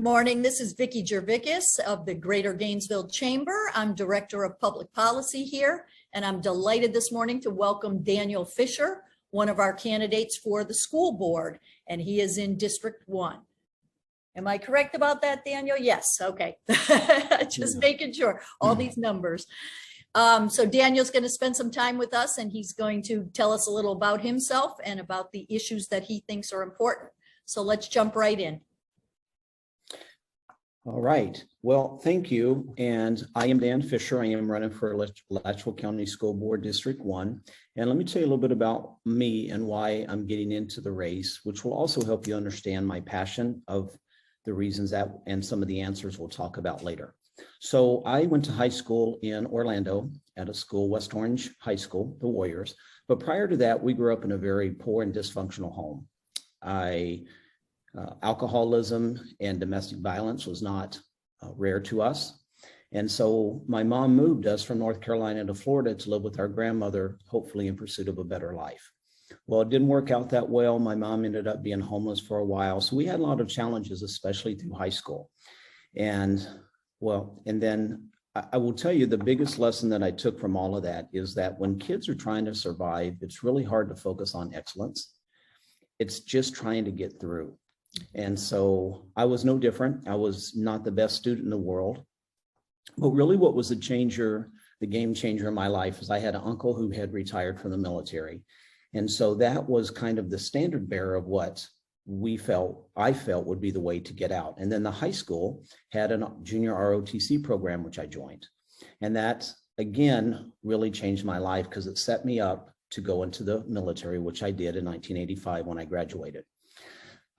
morning. This is Vicki Jervikis of the Greater Gainesville Chamber. I'm Director of Public Policy here, and I'm delighted this morning to welcome Daniel Fisher, one of our candidates for the school board, and he is in District 1. Am I correct about that, Daniel? Yes, okay. Just making sure, all these numbers. So Daniel's going to spend some time with us, and he's going to tell us a little about himself and about the issues that he thinks are important. So let's jump right in. All right. Well, thank you. And I am Dan Fisher. I am running for Alachua County School Board District 1. And let me tell you a little bit about me and why I'm getting into the race, which will also help you understand my passion of the reasons that and some of the answers we'll talk about later. So I went to high school in Orlando at a school, West Orange High School, the Warriors. But prior to that, we grew up in a very poor and dysfunctional home. Alcoholism and domestic violence was not rare to us. And so my mom moved us from North Carolina to Florida to live with our grandmother, hopefully in pursuit of a better life. Well, it didn't work out that well. My mom ended up being homeless for a while. So we had a lot of challenges, especially through high school. And then I will tell you the biggest lesson that I took from all of that is that when kids are trying to survive, it's really hard to focus on excellence. It's just trying to get through. And so I was no different. I was not the best student in the world. But really what was the game changer in my life is I had an uncle who had retired from the military. And so that was kind of the standard bearer of what I felt would be the way to get out. And then the high school had a junior ROTC program, which I joined. And that, again, really changed my life because it set me up to go into the military, which I did in 1985 when I graduated.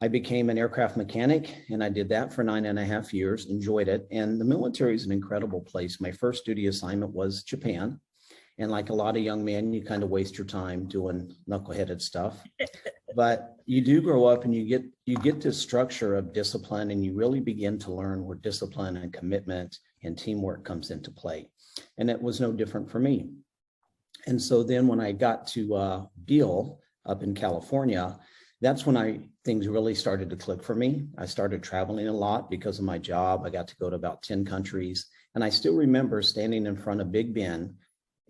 I became an aircraft mechanic, and I did that for 9.5 years, enjoyed it. And the military is an incredible place. My first duty assignment was Japan. And like a lot of young men, you kind of waste your time doing knuckleheaded stuff. But you do grow up and you get this structure of discipline, and you really begin to learn where discipline and commitment and teamwork comes into play. And it was no different for me. And so then when I got to Beale up in California, that's when things really started to click for me. I started traveling a lot because of my job. I got to go to about 10 countries. And I still remember standing in front of Big Ben.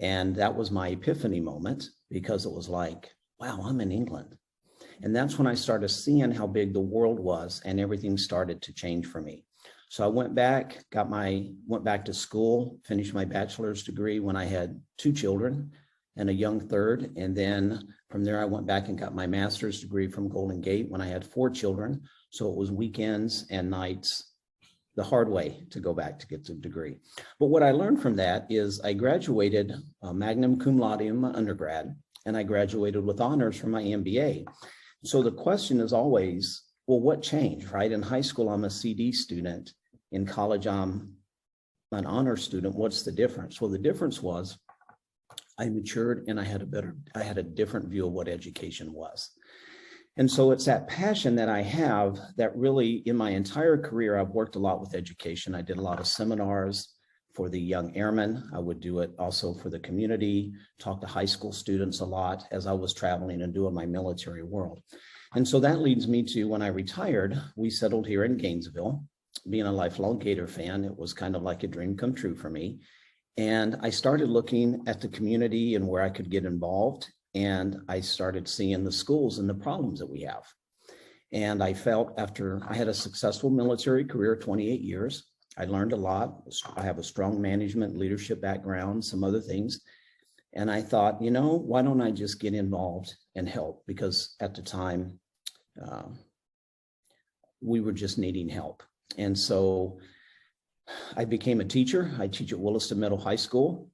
And that was my epiphany moment because it was like, wow, I'm in England. And that's when I started seeing how big the world was, and everything started to change for me. So I went back to school, finished my bachelor's degree when I had 2 children and a young third. And then from there, I went back and got my master's degree from Golden Gate when I had 4 children. So it was weekends and nights, the hard way to go back to get the degree. But what I learned from that is I graduated magna cum laude in my undergrad, and I graduated with honors from my MBA. So the question is always, well, what changed, right? In high school, I'm a CD student. In college, I'm an honor student. What's the difference? Well, the difference was I matured and I had a different view of what education was. And so it's that passion that I have that really in my entire career, I've worked a lot with education. I did a lot of seminars for the young airmen. I would do it also for the community, talk to high school students a lot as I was traveling and doing my military world. And so that leads me to when I retired, we settled here in Gainesville. Being a lifelong Gator fan, it was kind of like a dream come true for me. And I started looking at the community and where I could get involved. And I started seeing the schools and the problems that we have. And I felt after I had a successful military career, 28 years, I learned a lot. I have a strong management leadership background, some other things. And I thought, why don't I just get involved and help? Because at the time, we were just needing help. And so I became a teacher. I teach at Williston Middle High School.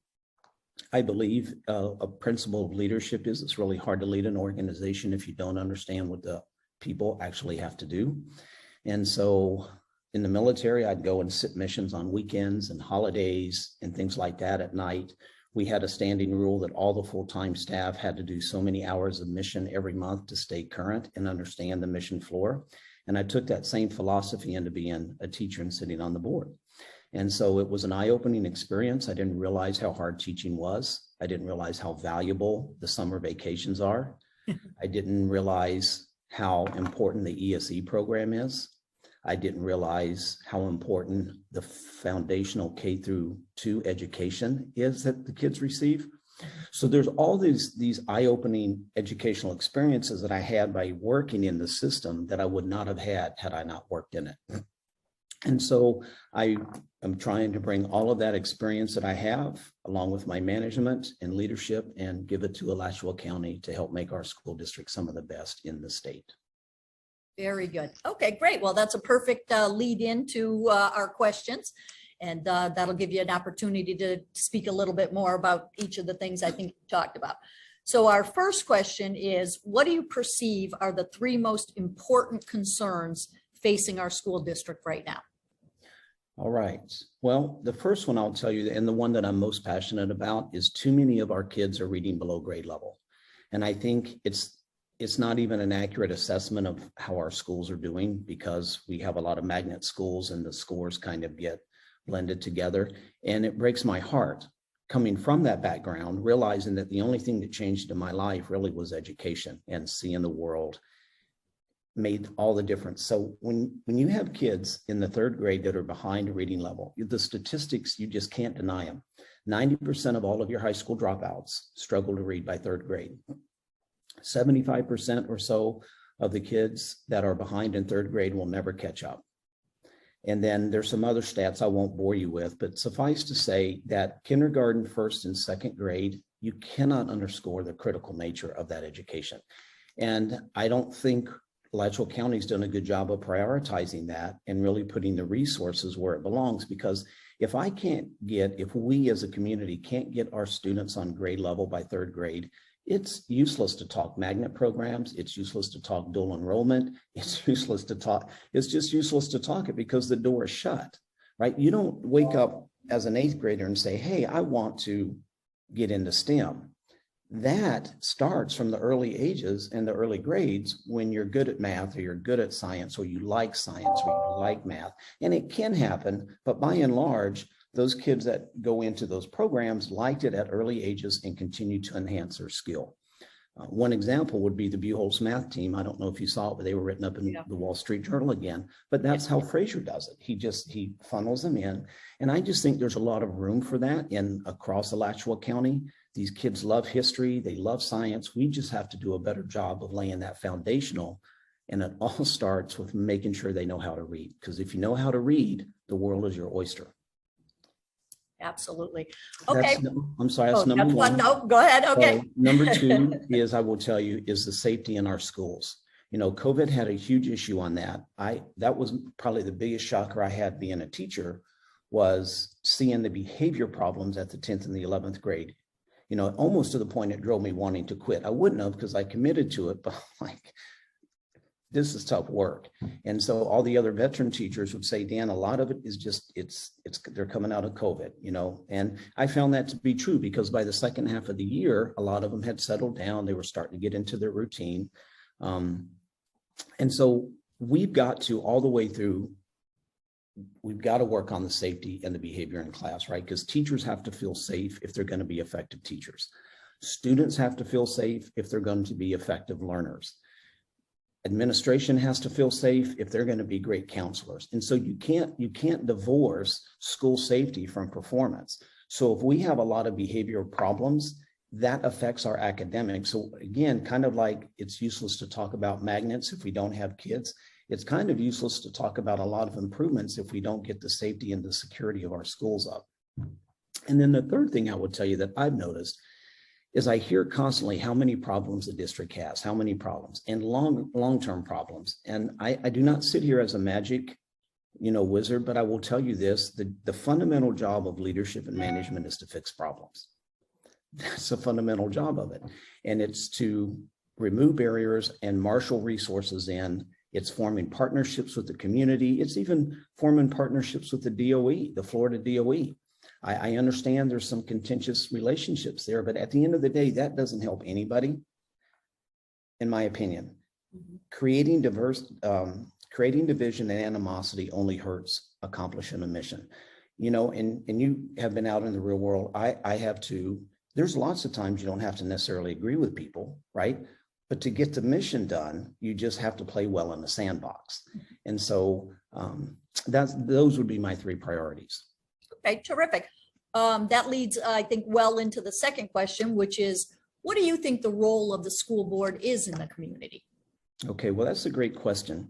I believe a principle of leadership is it's really hard to lead an organization if you don't understand what the people actually have to do. And so in the military, I'd go and sit missions on weekends and holidays and things like that at night. We had a standing rule that all the full-time staff had to do so many hours of mission every month to stay current and understand the mission floor. And I took that same philosophy into being a teacher and sitting on the board. And so it was an eye-opening experience. I didn't realize how hard teaching was. I didn't realize how valuable the summer vacations are. I didn't realize how important the ESE program is. I didn't realize how important the foundational K through 2 education is that the kids receive. So there's all these eye-opening educational experiences that I had by working in the system that I would not have had I not worked in it. And so I am trying to bring all of that experience that I have, along with my management and leadership, and give it to Alachua County to help make our school district some of the best in the state. Very good. Okay, great. Well, that's a perfect lead into our questions. And that'll give you an opportunity to speak a little bit more about each of the things I think you talked about. So our first question is, what do you perceive are the 3 most important concerns facing our school district right now? All right. Well, the first one I'll tell you, and the one that I'm most passionate about, is too many of our kids are reading below grade level. And I think it's not even an accurate assessment of how our schools are doing, because we have a lot of magnet schools and the scores kind of get blended together. And it breaks my heart coming from that background, realizing that the only thing that changed in my life really was education, and seeing the world made all the difference. So when you have kids in the 3rd grade that are behind a reading level, the statistics, you just can't deny them. 90% of all of your high school dropouts struggle to read by 3rd grade. 75% or so of the kids that are behind in 3rd grade will never catch up. And then there's some other stats I won't bore you with, but suffice to say that kindergarten, 1st and 2nd grade, you cannot underscore the critical nature of that education. And I don't think Alachua County's done a good job of prioritizing that and really putting the resources where it belongs, because if we as a community can't get our students on grade level by 3rd grade, it's useless to talk magnet programs. It's useless to talk dual enrollment. It's just useless to talk it, because the door is shut, right? You don't wake up as an 8th grader and say, hey, I want to get into STEM. That starts from the early ages and the early grades, when you're good at math, or you're good at science, or you like science, or you like math. And it can happen, but by and large, those kids that go into those programs liked it at early ages and continue to enhance their skill. One example would be the Buchholz math team. I don't know if you saw it, but they were written up in the Wall Street Journal again. But that's how Fraser does it. He funnels them in. And I just think there's a lot of room for that across Alachua County. These kids love history. They love science. We just have to do a better job of laying that foundational. And it all starts with making sure they know how to read. Because if you know how to read, the world is your oyster. Absolutely. Okay. I'm sorry, that's number one. No, go ahead. Okay. Number 2 is, I will tell you, is the safety in our schools. You know, COVID had a huge issue on that. That was probably the biggest shocker I had being a teacher, was seeing the behavior problems at the 10th and the 11th grade. You know, almost to the point it drove me wanting to quit. I wouldn't have, because I committed to it, but this is tough work. And so all the other veteran teachers would say, Dan, a lot of it is just, they're coming out of COVID, you know, and I found that to be true, because by the second half of the year, a lot of them had settled down. They were starting to get into their routine. And so we've got to, all the way through, we've got to work on the safety and the behavior in class, right? Because teachers have to feel safe if they're going to be effective teachers. Students have to feel safe if they're going to be effective learners. Administration has to feel safe if they're going to be great counselors. And so you can't divorce school safety from performance. So if we have a lot of behavioral problems, that affects our academics. So again, kind of like it's useless to talk about magnets if we don't have kids. It's kind of useless to talk about a lot of improvements if we don't get the safety and the security of our schools up. And then the third thing I would tell you that I've noticed is I hear constantly how many problems the district has, how many problems, and long-term problems. And I do not sit here as a magic, wizard, but I will tell you this, the fundamental job of leadership and management is to fix problems. That's a fundamental job of it. And it's to remove barriers and marshal resources in. It's forming partnerships with the community. It's even forming partnerships with the DOE, the Florida DOE. I understand there's some contentious relationships there, but at the end of the day, that doesn't help anybody, in my opinion. Mm-hmm. Creating division and animosity only hurts accomplishing a mission. And you have been out in the real world. I have too. There's lots of times you don't have to necessarily agree with people, right? But to get the mission done, you just have to play well in the sandbox. And so Those would be my three priorities. Okay, terrific. That leads, I think, well into the second question, which is, what do you think the role of the school board is in the community? Okay, well, that's a great question.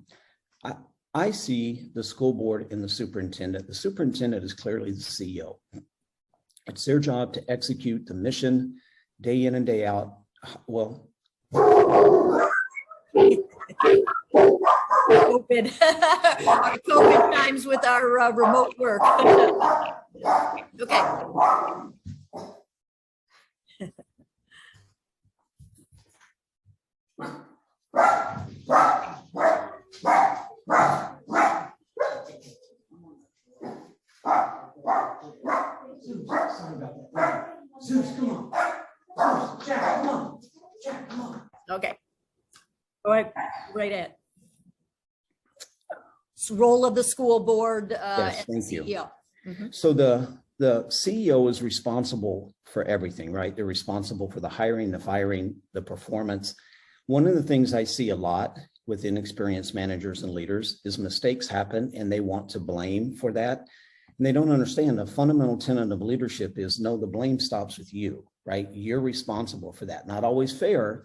I see the school board and the superintendent. The superintendent is clearly the CEO. It's their job to execute the mission day in and day out. Well, COVID, our COVID times with our remote work. Okay. Zeus, come on. Zeus, Jack, come on. Jack, come on. Okay. All right, right at. Role of the school board. Yes, and thank you. CEO. Mm-hmm. So the CEO is responsible for everything, right? They're responsible for the hiring, the firing, the performance. One of the things I see a lot with inexperienced managers and leaders is mistakes happen and they want to blame for that. And they don't understand the fundamental tenet of leadership is no, the blame stops with you, right? You're responsible for that. Not always fair,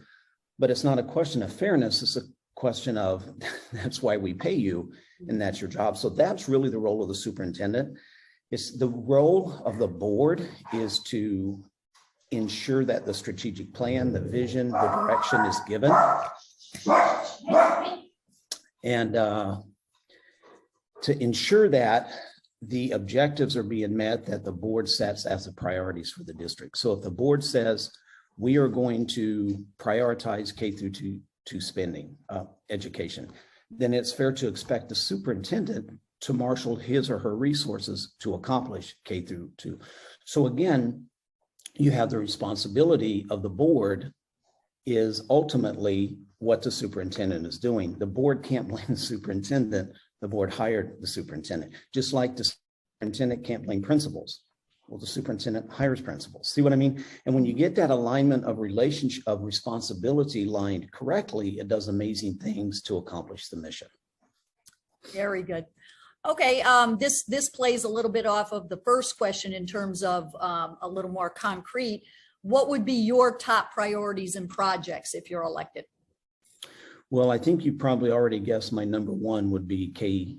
but it's not a question of fairness. It's a question of that's why we pay you and that's your job. So that's really the role of the superintendent. It's the role of the board is to ensure that the strategic plan, the vision, the direction is given. And to ensure that the objectives are being met that the board sets as the priorities for the district. So if the board says we are going to prioritize K through 2 spending, education, then it's fair to expect the superintendent to marshal his or her resources to accomplish K through 2. So again, you have the responsibility of the board is ultimately what the superintendent is doing. The board can't blame the superintendent. The board hired the superintendent, just like the superintendent can't blame principals. Well, the superintendent hires principals. See what I mean? And when you get that alignment of relationship of responsibility lined correctly, it does amazing things to accomplish the mission. Very good. Okay, this plays a little bit off of the first question in terms of a little more concrete. What would be your top priorities and projects if you're elected? Well, I think you probably already guessed my number one would be K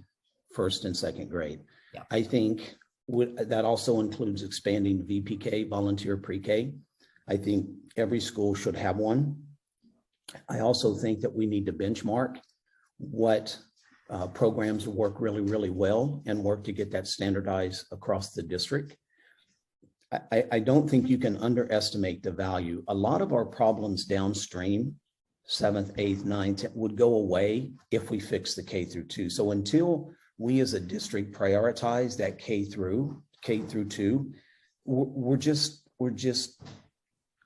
first and second grade. Yeah. I think that also includes expanding VPK, volunteer pre-K. I think every school should have one. I also think that we need to benchmark what programs work really, really well and work to get that standardized across the district. I don't think you can underestimate the value. A lot of our problems downstream, 7th, 8th, 9th, 10th, would go away if we fix the K through 2. So until we as a district prioritize that K through 2, we're just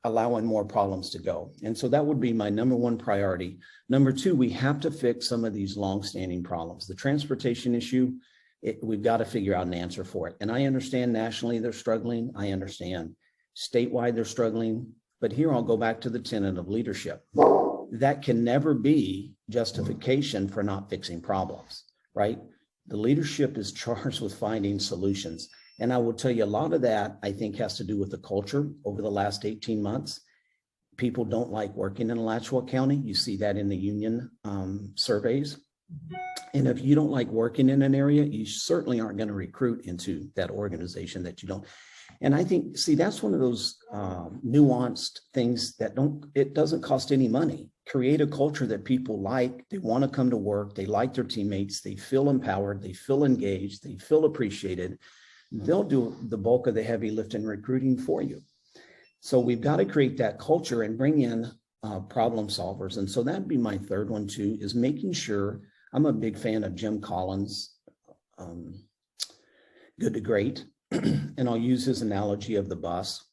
allowing more problems to go. And so that would be my number one priority. Number two, we have to fix some of these longstanding problems. The transportation issue, we've got to figure out an answer for it. And I understand nationally they're struggling. I understand statewide they're struggling. But here I'll go back to the tenet of leadership. That can never be justification for not fixing problems, right? The leadership is charged with finding solutions. And I will tell you a lot of that, I think, has to do with the culture over the last 18 months. People don't like working in Alachua County. You see that in the union surveys. And if you don't like working in an area, you certainly aren't going to recruit into that organization that you don't. And I think, see, that's one of those nuanced things that it doesn't cost any money. Create a culture that people like, they want to come to work, they like their teammates, they feel empowered, they feel engaged, they feel appreciated. They'll do the bulk of the heavy lifting recruiting for you. So we've got to create that culture and bring in problem solvers. And so that'd be my third one too, is making sure. I'm a big fan of Jim Collins, Good to Great. And I'll use his analogy of the bus.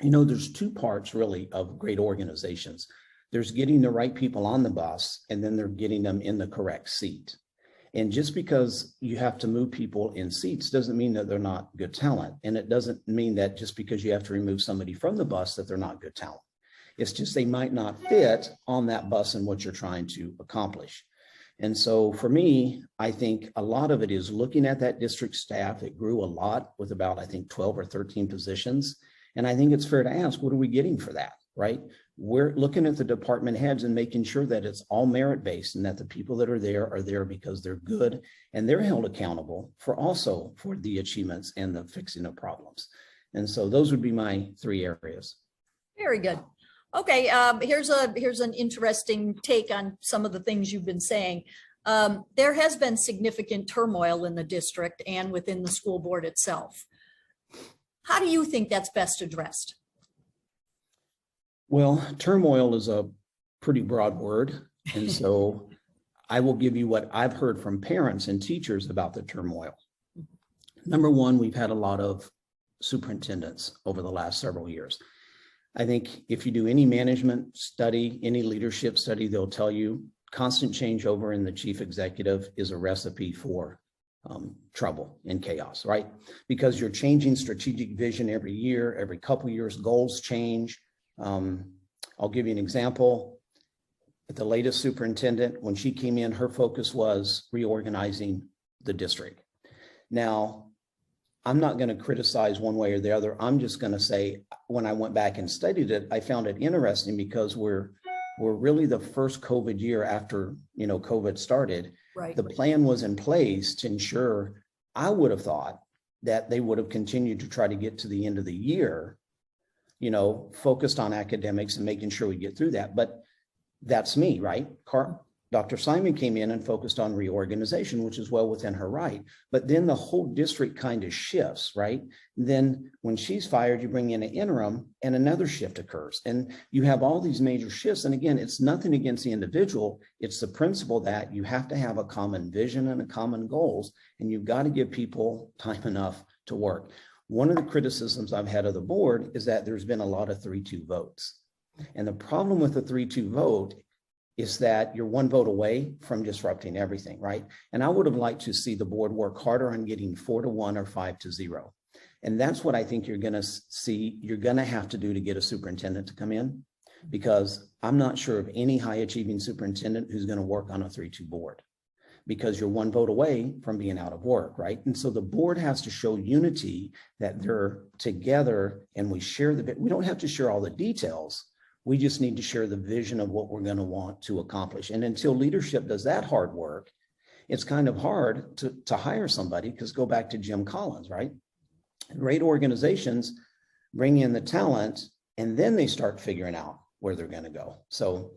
You know, there's two parts really of great organizations. There's getting the right people on the bus, and then they're getting them in the correct seat. And just because you have to move people in seats doesn't mean that they're not good talent. And it doesn't mean that just because you have to remove somebody from the bus that they're not good talent. It's just they might not fit on that bus and what you're trying to accomplish. And so for me, I think a lot of it is looking at that district staff. It grew a lot with about, I think, 12 or 13 positions. And I think it's fair to ask, what are we getting for that, right? We're looking at the department heads and making sure that it's all merit-based and that the people that are there because they're good and they're held accountable for the achievements and the fixing of problems. And so those would be my 3 areas. Very good. Okay, here's an interesting take on some of the things you've been saying. There has been significant turmoil in the district and within the school board itself. How do you think that's best addressed? Well, turmoil is a pretty broad word. And so I will give you what I've heard from parents and teachers about the turmoil. Number one, we've had a lot of superintendents over the last several years. I think if you do any management study, any leadership study, they'll tell you constant changeover in the chief executive is a recipe for trouble and chaos, right? Because you're changing strategic vision every year, every couple of years, goals change. I'll give you an example. The latest superintendent, when she came in, her focus was reorganizing the district. Now, I'm not going to criticize one way or the other. I'm just going to say, when I went back and studied it, I found it interesting because we're really the first COVID year after, COVID started. Right. The plan was in place to ensure, I would have thought that they would have continued to try to get to the end of the year, focused on academics and making sure we get through that. But that's me, right? Dr. Simon came in and focused on reorganization, which is well within her right. But then the whole district kind of shifts, right? Then when she's fired, you bring in an interim and another shift occurs. And you have all these major shifts. And again, it's nothing against the individual. It's the principle that you have to have a common vision and a common goals, and you've got to give people time enough to work. One of the criticisms I've had of the board is that there's been a lot of 3-2 votes. And the problem with the 3-2 vote is that you're 1 vote away from disrupting everything, right? And I would have liked to see the board work harder on getting 4-1 or 5-0. And that's what I think you're going to see, you're going to have to do to get a superintendent to come in, because I'm not sure of any high achieving superintendent who's going to work on a 3-2 board, because you're 1 vote away from being out of work, right? And so the board has to show unity, that they're together and we don't have to share all the details. We just need to share the vision of what we're going to want to accomplish. And until leadership does that hard work, it's kind of hard to hire somebody, because go back to Jim Collins, right? Great organizations bring in the talent and then they start figuring out where they're going to go. So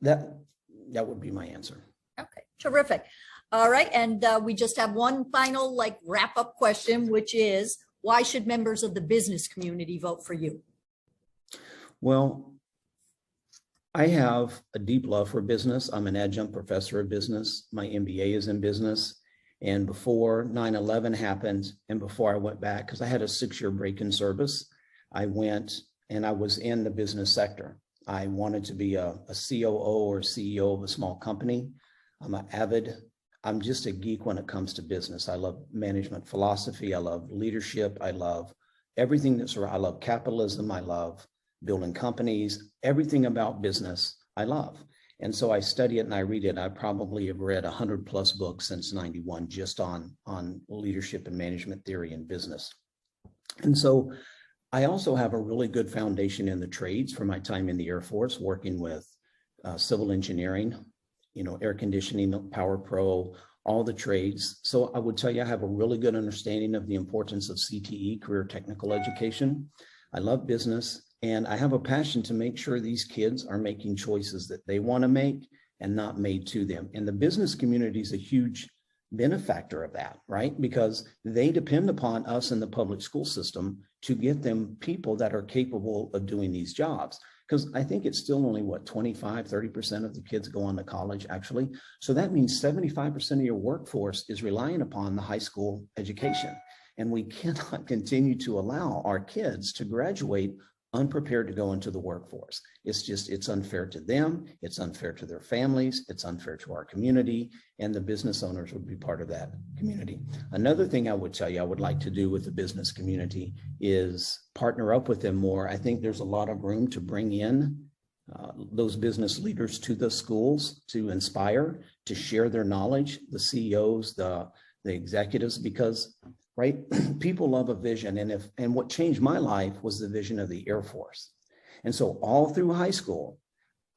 that would be my answer. Okay, terrific. All right. And we just have one final wrap up question, which is, why should members of the business community vote for you? Well, I have a deep love for business. I'm an adjunct professor of business. My MBA is in business. And before 9/11 happened, and before I went back, because I had a 6-year break in service, I went and I was in the business sector. I wanted to be a COO or CEO of a small company. I'm just a geek when it comes to business. I love management philosophy. I love leadership. I love everything that's around. I love capitalism. I love building companies, everything about business I love. And so I study it and I read it. I probably have read 100+ books since 91 just on leadership and management theory in business. And so I also have a really good foundation in the trades from my time in the Air Force, working with civil engineering, air conditioning, power pro, all the trades. So I would tell you, I have a really good understanding of the importance of CTE, career technical education. I love business. And I have a passion to make sure these kids are making choices that they want to make and not made to them. And the business community is a huge benefactor of that, right? Because they depend upon us in the public school system to get them people that are capable of doing these jobs. Because I think it's still only 25-30% of the kids go on to college, actually. So that means 75% of your workforce is relying upon the high school education. And we cannot continue to allow our kids to graduate unprepared to go into the workforce. It's unfair to them. It's unfair to their families. It's unfair to our community, and the business owners would be part of that community. Another thing I would tell you I would like to do with the business community is partner up with them more. I think there's a lot of room to bring in those business leaders to the schools to inspire, to share their knowledge, the CEOs, the executives, because right, people love a vision. And what changed my life was the vision of the Air Force. And so all through high school,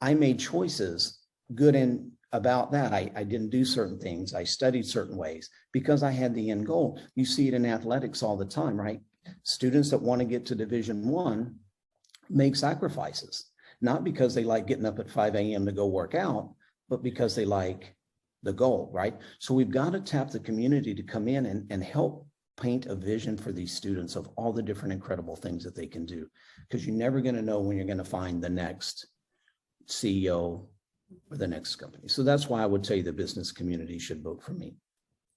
I made choices good and about that. I didn't do certain things. I studied certain ways because I had the end goal. You see it in athletics all the time, right? Students that want to get to Division I make sacrifices, not because they like getting up at 5 a.m. to go work out, but because they like the goal, right? So we've got to tap the community to come in and help paint a vision for these students of all the different incredible things that they can do, because you're never going to know when you're going to find the next CEO or the next company. So that's why I would tell you the business community should vote for me.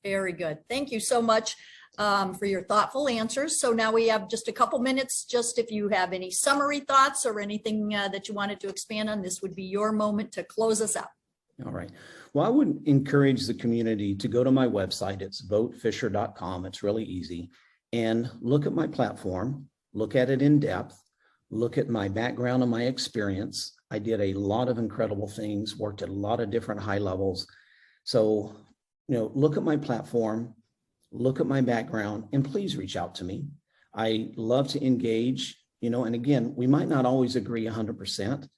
Very good. Thank you so much for your thoughtful answers. So now we have just a couple minutes, just if you have any summary thoughts or anything that you wanted to expand on, this would be your moment to close us out. All right. Well, I would encourage the community to go to my website. It's votefisher.com. It's really easy. And look at my platform, look at it in depth, look at my background and my experience. I did a lot of incredible things, worked at a lot of different high levels. So, look at my platform, look at my background, and please reach out to me. I love to engage, and again, we might not always agree 100%,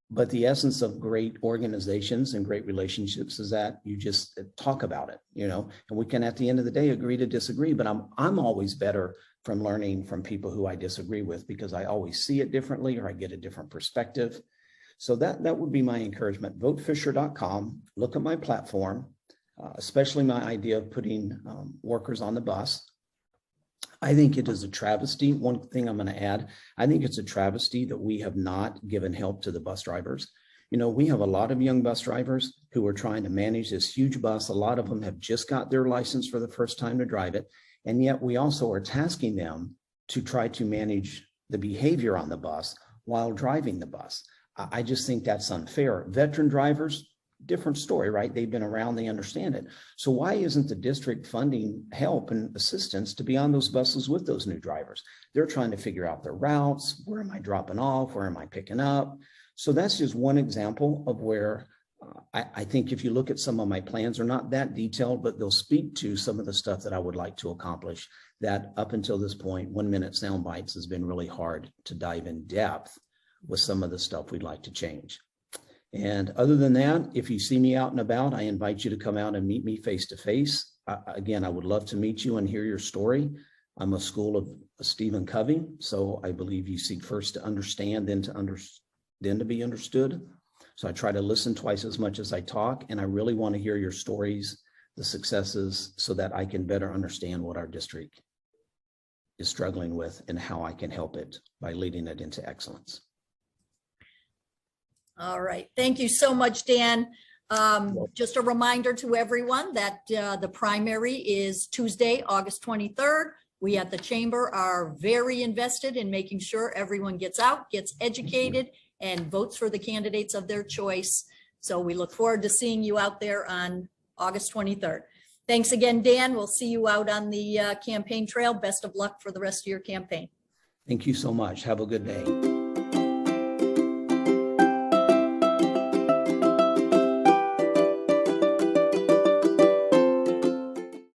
but the essence of great organizations and great relationships is that you just talk about it, and we can, at the end of the day, agree to disagree, but I'm always better from learning from people who I disagree with, because I always see it differently or I get a different perspective. So that would be my encouragement. Votefisher.com, look at my platform, especially my idea of putting workers on the bus. I think it is a travesty. One thing I'm going to add, I think it's a travesty that we have not given help to the bus drivers. We have a lot of young bus drivers who are trying to manage this huge bus. A lot of them have just got their license for the first time to drive it. And yet we also are tasking them to try to manage the behavior on the bus while driving the bus. I just think that's unfair. Veteran drivers, different story, right? They've been around, they understand it. So why isn't the district funding help and assistance to be on those buses with those new drivers? They're trying to figure out their routes. Where am I dropping off? Where am I picking up? So that's just one example of where I think if you look at some of my plans, they're not that detailed, but they'll speak to some of the stuff that I would like to accomplish that up until this point, 1 minute sound bites has been really hard to dive in depth with some of the stuff we'd like to change. And other than that, if you see me out and about, I invite you to come out and meet me face to face. Again, I would love to meet you and hear your story. I'm a school of Stephen Covey, so I believe you seek first to understand, then to be understood. So I try to listen twice as much as I talk, and I really want to hear your stories, the successes, so that I can better understand what our district is struggling with and how I can help it by leading it into excellence. All right. Thank you so much, Dan. Just a reminder to everyone that the primary is Tuesday, August 23rd. We at the Chamber are very invested in making sure everyone gets out, gets educated, and votes for the candidates of their choice. So we look forward to seeing you out there on August 23rd. Thanks again, Dan. We'll see you out on the campaign trail. Best of luck for the rest of your campaign. Thank you so much. Have a good day.